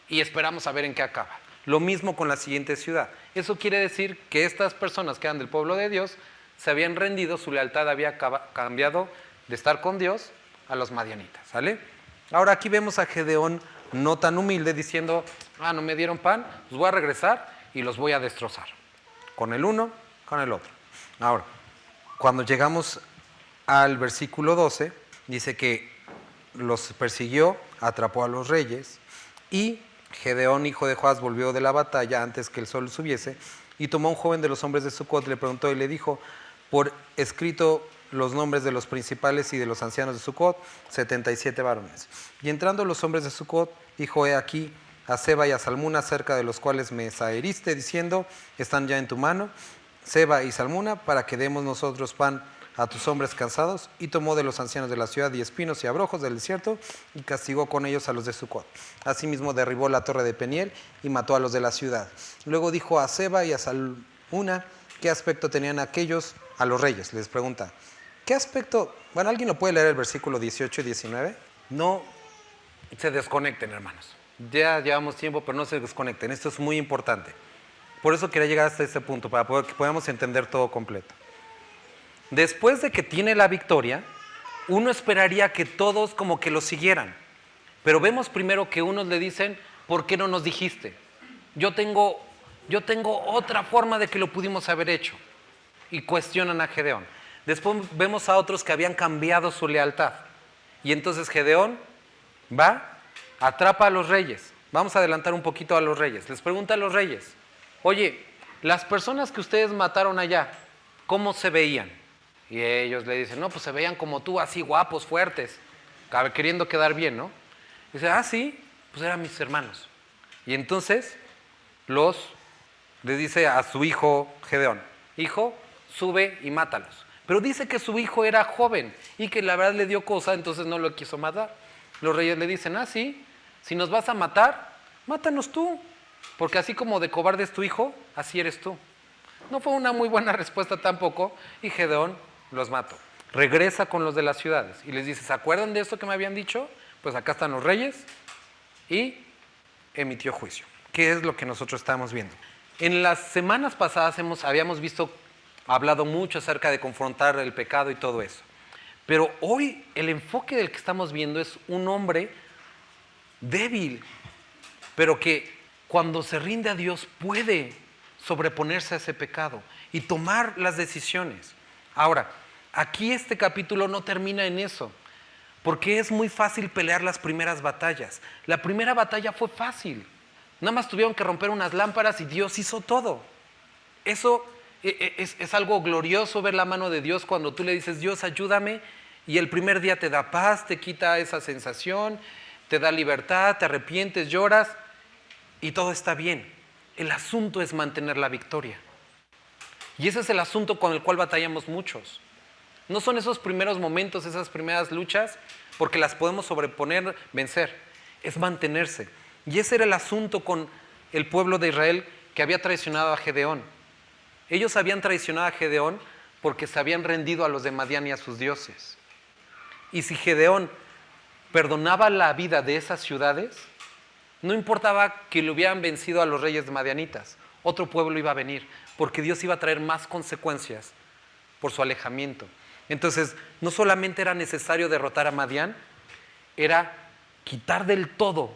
y esperamos a ver en qué acaba. Lo mismo con la siguiente ciudad. Eso quiere decir que estas personas que eran del pueblo de Dios se habían rendido, su lealtad había cambiado de estar con Dios a los madianitas, ¿sale? Ahora aquí vemos a Gedeón no tan humilde diciendo, no me dieron pan, pues voy a regresar y los voy a destrozar. Con el uno, con el otro. Ahora, cuando llegamos al versículo 12, dice que los persiguió, atrapó a los reyes, y Gedeón, hijo de Joás, volvió de la batalla antes que el sol subiese, y tomó a un joven de los hombres de Sucot, le preguntó y le dijo, por escrito los nombres de los principales y de los ancianos de Sucot, 77 varones. Y entrando los hombres de Sucot, dijo, he aquí a Seba y a Salmuna, cerca de los cuales me zaheriste, diciendo, están ya en tu mano, Seba y Salmuna, para que demos nosotros pan a tus hombres cansados. Y tomó de los ancianos de la ciudad y espinos y abrojos del desierto, y castigó con ellos a los de Sucot. Asimismo derribó la torre de Peniel y mató a los de la ciudad. Luego dijo a Seba y a Salmuna, ¿qué aspecto tenían aquellos? A los reyes, les pregunta. ¿Qué aspecto? Bueno, ¿alguien lo puede leer el versículo 18 y 19? No se desconecten, hermanos. Ya llevamos tiempo, pero no se desconecten. Esto es muy importante. Por eso quería llegar hasta este punto, para que podamos entender todo completo. Después de que tiene la victoria, uno esperaría que todos como que lo siguieran. Pero vemos primero que unos le dicen, ¿por qué no nos dijiste? Yo tengo otra forma de que lo pudimos haber hecho. Y cuestionan a Gedeón. Después vemos a otros que habían cambiado su lealtad. Y entonces Gedeón va, atrapa a los reyes. Vamos a adelantar un poquito a los reyes. Les pregunta a los reyes, oye, las personas que ustedes mataron allá, ¿cómo se veían? Y ellos le dicen, no, pues se veían como tú, así guapos, fuertes, queriendo quedar bien, ¿no? Y dice, sí, pues eran mis hermanos. Y entonces le dice a su hijo Gedeón, hijo, sube y mátalos. Pero dice que su hijo era joven y que la verdad le dio cosa, entonces no lo quiso matar. Los reyes le dicen, sí, si nos vas a matar, mátanos tú, porque así como de cobarde es tu hijo, así eres tú. No fue una muy buena respuesta tampoco, y Gedeón los mató. Regresa con los de las ciudades y les dice, ¿se acuerdan de esto que me habían dicho? Pues acá están los reyes, y emitió juicio. ¿Qué es lo que nosotros estamos viendo? En las semanas pasadas habíamos hablado mucho acerca de confrontar el pecado y todo eso. Pero hoy el enfoque del que estamos viendo es un hombre débil, pero que cuando se rinde a Dios puede sobreponerse a ese pecado y tomar las decisiones. Ahora, aquí este capítulo no termina en eso, porque es muy fácil pelear las primeras batallas. La primera batalla fue fácil. Nada más tuvieron que romper unas lámparas y Dios hizo todo. Eso es algo glorioso, ver la mano de Dios cuando tú le dices, Dios, ayúdame, y el primer día te da paz, te quita esa sensación, te da libertad, te arrepientes, lloras, y todo está bien. El asunto es mantener la victoria. Y ese es el asunto con el cual batallamos muchos. No son esos primeros momentos, esas primeras luchas, porque las podemos sobreponer, vencer. Es mantenerse. Y ese era el asunto con el pueblo de Israel que había traicionado a Gedeón. Ellos habían traicionado a Gedeón porque se habían rendido a los de Madián y a sus dioses. Y si Gedeón perdonaba la vida de esas ciudades, no importaba que le hubieran vencido a los reyes madianitas, otro pueblo iba a venir, porque Dios iba a traer más consecuencias por su alejamiento. Entonces, no solamente era necesario derrotar a Madián, era quitar del todo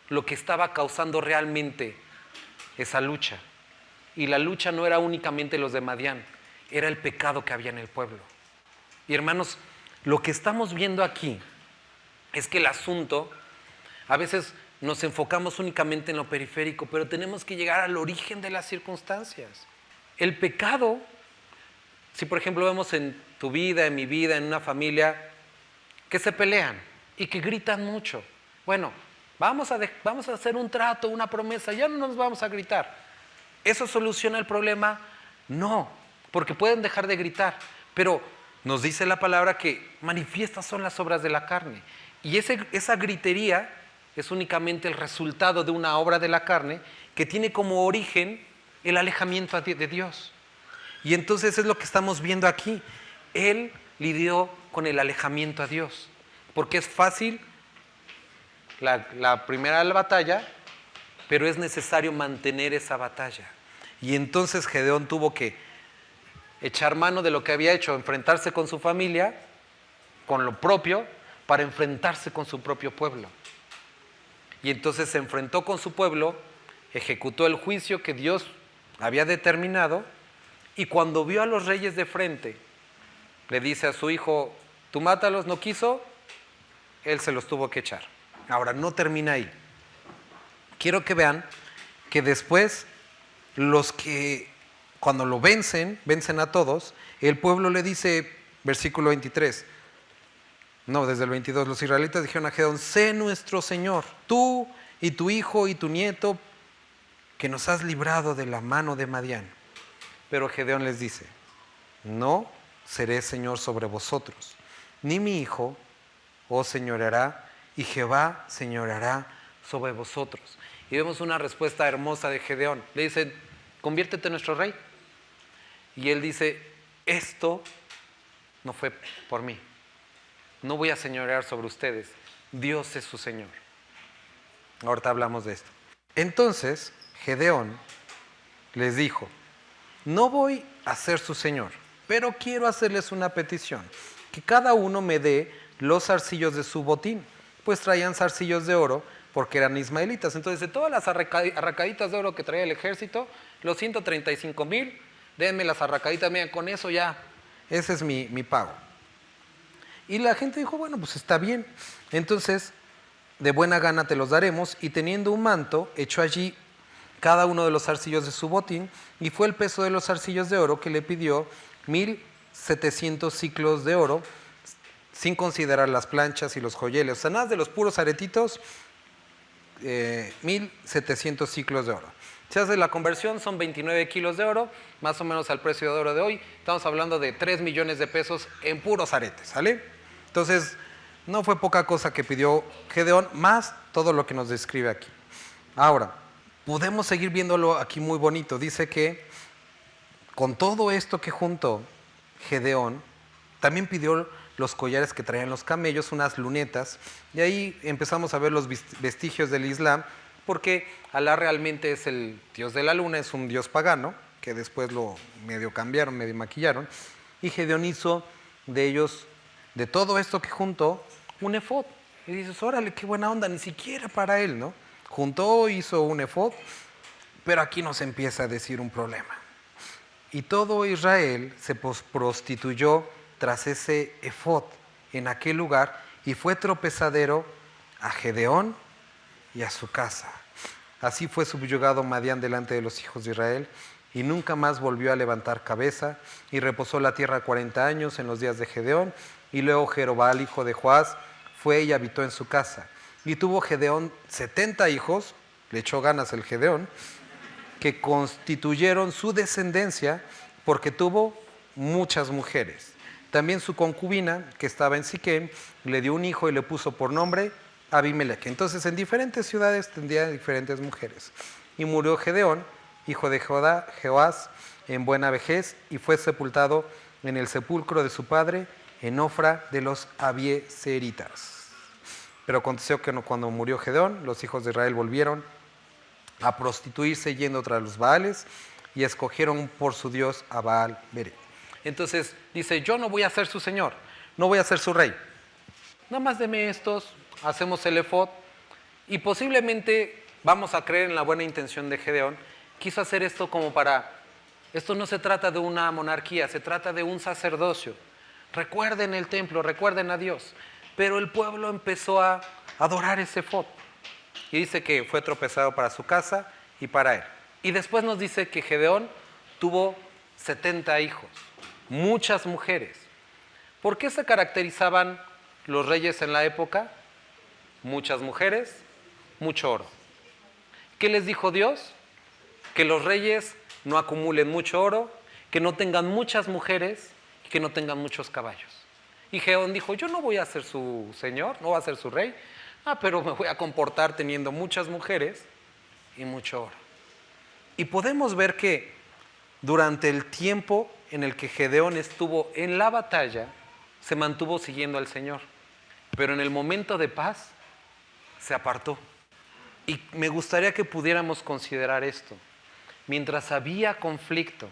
lo que estaba causando realmente esa lucha. Y la lucha no era únicamente los de Madián, era el pecado que había en el pueblo. Y hermanos, lo que estamos viendo aquí es que el asunto, a veces nos enfocamos únicamente en lo periférico, pero tenemos que llegar al origen de las circunstancias. El pecado, si por ejemplo vemos en tu vida, en mi vida, en una familia, que se pelean y que gritan mucho. Bueno, vamos a hacer un trato, una promesa, ya no nos vamos a gritar. ¿Eso soluciona el problema? No, porque pueden dejar de gritar, pero nos dice la palabra que manifiestas son las obras de la carne. Y esa gritería es únicamente el resultado de una obra de la carne que tiene como origen el alejamiento de Dios. Y entonces es lo que estamos viendo aquí. Él lidió con el alejamiento a Dios, porque es fácil la primera batalla, pero es necesario mantener esa batalla. Y entonces Gedeón tuvo que echar mano de lo que había hecho, enfrentarse con su familia, con lo propio, para enfrentarse con su propio pueblo. Y entonces se enfrentó con su pueblo, ejecutó el juicio que Dios había determinado, y cuando vio a los reyes de frente, le dice a su hijo, tú mátalos, no quiso, él se los tuvo que echar. Ahora, no termina ahí. Quiero que vean que después los que cuando lo vencen a todos, el pueblo le dice, versículo 23, no, desde el 22, los israelitas dijeron a Gedeón, sé nuestro Señor, tú y tu hijo y tu nieto, que nos has librado de la mano de Madián. Pero Gedeón les dice, no seré Señor sobre vosotros, ni mi hijo os señoreará, y Jehová señoreará sobre vosotros. Y vemos una respuesta hermosa de Gedeón. Le dicen, conviértete en nuestro rey. Y él dice, esto no fue por mí. No voy a señorear sobre ustedes. Dios es su Señor. Ahorita hablamos de esto. Entonces, Gedeón les dijo, no voy a ser su Señor, pero quiero hacerles una petición, que cada uno me dé los zarcillos de su botín, pues traían zarcillos de oro, porque eran ismaelitas. Entonces, de todas las arracaditas de oro que traía el ejército, los 135,000, denme las arracaditas, miren, con eso ya, ese es mi pago. Y la gente dijo, bueno, pues está bien. Entonces, de buena gana te los daremos, y teniendo un manto, echó allí cada uno de los zarcillos de su botín, y fue el peso de los zarcillos de oro que le pidió 1,700 siclos de oro, sin considerar las planchas y los joyeles. O sea, nada de los puros aretitos, 1,700 siclos de oro. Si hace la conversión, son 29 kilos de oro, más o menos al precio de oro de hoy. Estamos hablando de 3 millones de pesos en puros aretes, ¿sale? Entonces, no fue poca cosa que pidió Gedeón, más todo lo que nos describe aquí. Ahora, podemos seguir viéndolo aquí muy bonito. Dice que con todo esto que juntó Gedeón, también pidió los collares que traían los camellos, unas lunetas, y ahí empezamos a ver los vestigios del Islam, porque Alá realmente es el dios de la luna, es un dios pagano, que después lo medio cambiaron, medio maquillaron, y Gedeón hizo de ellos, de todo esto que juntó, un efod. Y dices, órale, qué buena onda, ni siquiera para él, ¿no? Juntó, hizo un efod, pero aquí nos empieza a decir un problema. Y todo Israel se prostituyó tras ese efod en aquel lugar, y fue tropezadero a Gedeón y a su casa. Así fue subyugado Madián delante de los hijos de Israel, y nunca más volvió a levantar cabeza, y reposó la tierra 40 años en los días de Gedeón. Y luego Jerobal, hijo de Joás, fue y habitó en su casa. Y tuvo Gedeón 70 hijos, le echó ganas el Gedeón, que constituyeron su descendencia, porque tuvo muchas mujeres. También su concubina, que estaba en Siquem, le dio un hijo y le puso por nombre Abimelech. Entonces, en diferentes ciudades tendría diferentes mujeres. Y murió Gedeón, hijo de Joás, en buena vejez, y fue sepultado en el sepulcro de su padre, en Ofra de los Abieseritas. Pero aconteció que cuando murió Gedeón, los hijos de Israel volvieron a prostituirse yendo tras los Baales, y escogieron por su dios a Baal Beré. Entonces dice, yo no voy a ser su señor, no voy a ser su rey. Nada más deme estos, hacemos el efod, y posiblemente vamos a creer en la buena intención de Gedeón. Quiso hacer esto como para, esto no se trata de una monarquía, se trata de un sacerdocio. Recuerden el templo, recuerden a Dios. Pero el pueblo empezó a adorar ese efod. Y dice que fue tropezado para su casa y para él. Y después nos dice que Gedeón tuvo 70 hijos, muchas mujeres. ¿Por qué se caracterizaban los reyes en la época? Muchas mujeres, mucho oro. ¿Qué les dijo Dios? Que los reyes no acumulen mucho oro, que no tengan muchas mujeres y que no tengan muchos caballos. Y Gedeón dijo, yo no voy a ser su señor, no voy a ser su rey, pero me voy a comportar teniendo muchas mujeres y mucho oro. Y podemos ver que durante el tiempo en el que Gedeón estuvo en la batalla, se mantuvo siguiendo al Señor. Pero en el momento de paz, se apartó. Y me gustaría que pudiéramos considerar esto. Mientras había conflicto,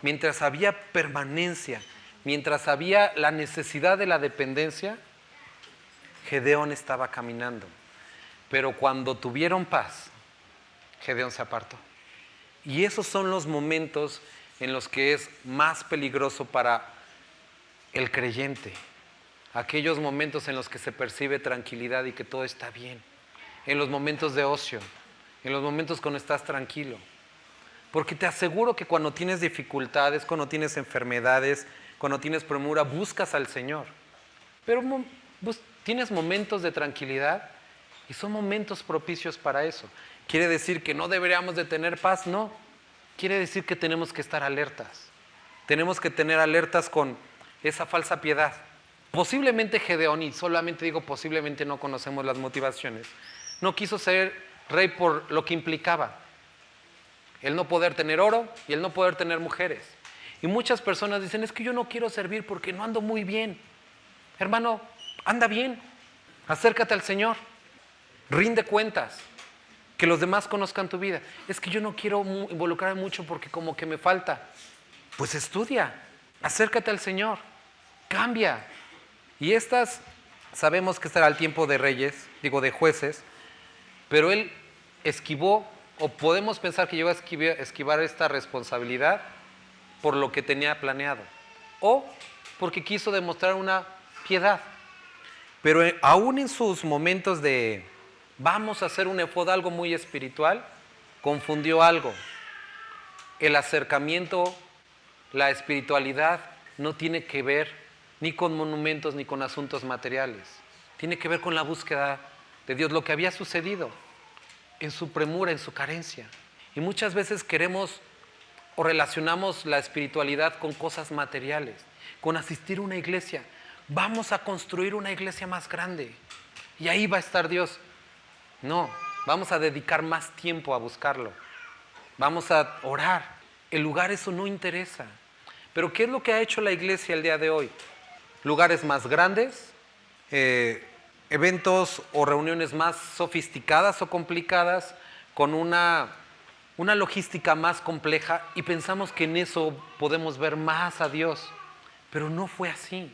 mientras había permanencia, mientras había la necesidad de la dependencia, Gedeón estaba caminando. Pero cuando tuvieron paz, Gedeón se apartó. Y esos son los momentos en los que es más peligroso para el creyente. Aquellos momentos en los que se percibe tranquilidad y que todo está bien. En los momentos de ocio, en los momentos cuando estás tranquilo. Porque te aseguro que cuando tienes dificultades, cuando tienes enfermedades, cuando tienes premura, buscas al Señor. Pero tienes momentos de tranquilidad y son momentos propicios para eso. ¿Quiere decir que no deberíamos de tener paz? No. Quiere decir que tenemos que estar alertas. Tenemos que tener alertas con esa falsa piedad. Posiblemente Gedeón, y solamente digo posiblemente, no conocemos las motivaciones, no quiso ser rey por lo que implicaba. El no poder tener oro y el no poder tener mujeres. Y muchas personas dicen, es que yo no quiero servir porque no ando muy bien. Hermano, anda bien. Acércate al Señor. Rinde cuentas. Que los demás conozcan tu vida. Es que yo no quiero involucrarme mucho porque como que me falta. Pues estudia. Acércate al Señor. Cambia. Y sabemos que este era el tiempo de de jueces, pero él esquivó, o podemos pensar que llegó a esquivar esta responsabilidad por lo que tenía planeado, o porque quiso demostrar una piedad. Pero aún en sus momentos de vamos a hacer un efod, algo muy espiritual, confundió algo. El acercamiento, la espiritualidad no tiene que ver ni con monumentos ni con asuntos materiales. Tiene que ver con la búsqueda de Dios, lo que había sucedido en su premura, en su carencia. Y muchas veces queremos o relacionamos la espiritualidad con cosas materiales, con asistir a una iglesia. Vamos a construir una iglesia más grande y ahí va a estar Dios. No, vamos a dedicar más tiempo a buscarlo. Vamos a orar. El lugar eso no interesa. Pero ¿qué es lo que ha hecho la iglesia el día de hoy? Lugares más grandes, eventos o reuniones más sofisticadas o complicadas, con una logística más compleja, y pensamos que en eso podemos ver más a Dios. Pero no fue así.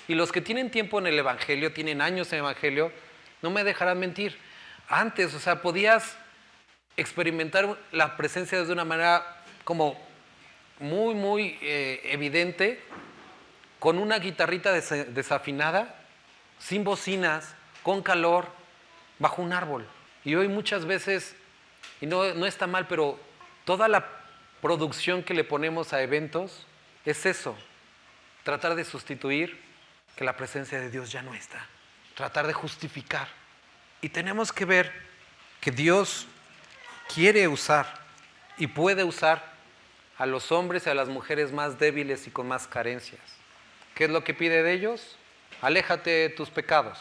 Y los que tienen tiempo en el Evangelio, tienen años en el Evangelio, no me dejarán mentir. Antes, podías experimentar la presencia de una manera como muy, muy evidente, con una guitarrita desafinada, sin bocinas, con calor, bajo un árbol. Y hoy muchas veces, y no está mal, pero toda la producción que le ponemos a eventos es eso, tratar de sustituir que la presencia de Dios ya no está, tratar de justificar. Y tenemos que ver que Dios quiere usar y puede usar a los hombres y a las mujeres más débiles y con más carencias. ¿Qué es lo que pide de ellos? Aléjate de tus pecados,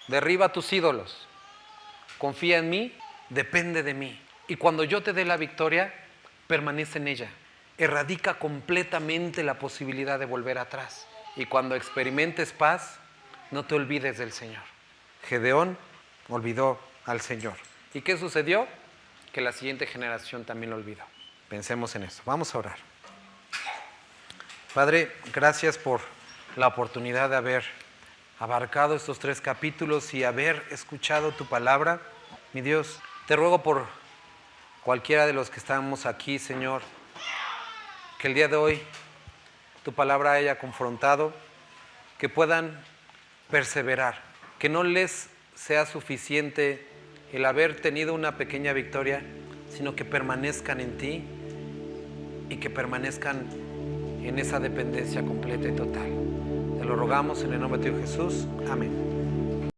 derriba tus ídolos, confía en mí, depende de mí. Y cuando yo te dé la victoria, permanece en ella. Erradica completamente la posibilidad de volver atrás. Y cuando experimentes paz, no te olvides del Señor. Gedeón olvidó al Señor. ¿Y qué sucedió? Que la siguiente generación también lo olvidó. Pensemos en eso. Vamos a orar. Padre, gracias por la oportunidad de haber abarcado estos 3 capítulos y haber escuchado tu palabra. Mi Dios, te ruego por cualquiera de los que estamos aquí, Señor, que el día de hoy tu palabra haya confrontado, que puedan perseverar, que no les sea suficiente el haber tenido una pequeña victoria, sino que permanezcan en ti y que permanezcan en esa dependencia completa y total. Te lo rogamos en el nombre de Jesús. Amén.